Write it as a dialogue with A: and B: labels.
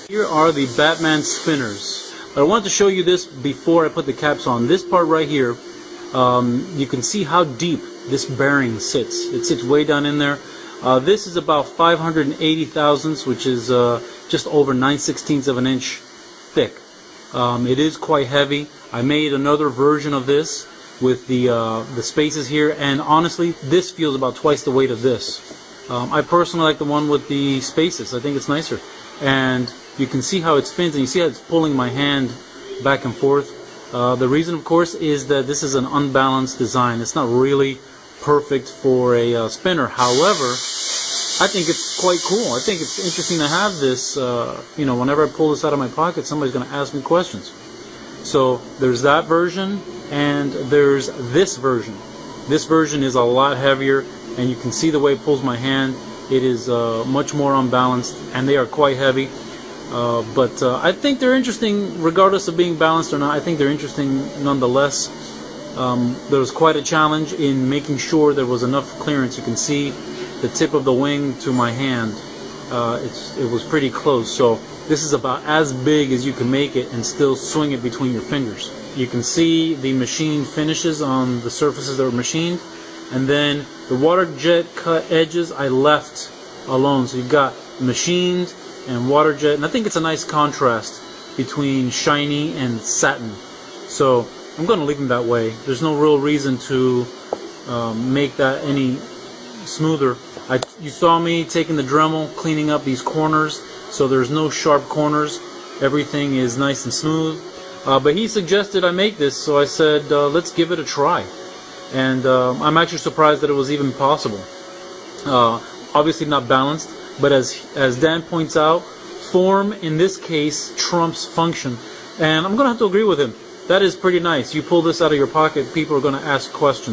A: Here are the Batman spinners. But I wanted to show you this before I put the caps on. This part right here, you can see how deep this bearing sits. It sits way down in there. This is about 580 thousandths, which is just over 9/16 of an inch thick. It is quite heavy. I made another version of this with the spaces here, and honestly, this feels about twice the weight of this. I personally like the one with the spaces. I think it's nicer. And you can see how it spins, and you see how it's pulling my hand back and forth. The reason, of course, is that this is an unbalanced design. It's not really perfect for a spinner. However, I think it's quite cool. I think it's interesting to have this. You know, whenever I pull this out of my pocket, somebody's going to ask me questions. So there's that version, and there's this version. This version is a lot heavier, and you can see the way it pulls my hand. It is much more unbalanced, and they are quite heavy. But I think they're interesting regardless of being balanced or not. I think they're interesting nonetheless. There was quite a challenge in making sure there was enough clearance. You can see the tip of the wing to my hand. It was pretty close. So this is about as big as you can make it and still swing it between your fingers. You can see the machine finishes on the surfaces that were machined. And then the water jet cut edges I left alone. So you've got machined and water jet, and I think it's a nice contrast between shiny and satin. So I'm going to leave them that way. There's no real reason to make that any smoother. You saw me taking the Dremel, cleaning up these corners, so there's no sharp corners. Everything is nice and smooth. But he suggested I make this, so I said let's give it a try. And I'm actually surprised that it was even possible. Obviously not balanced, but as Dan points out, form in this case trumps function. And I'm going to have to agree with him. That is pretty nice. You pull this out of your pocket, people are going to ask questions.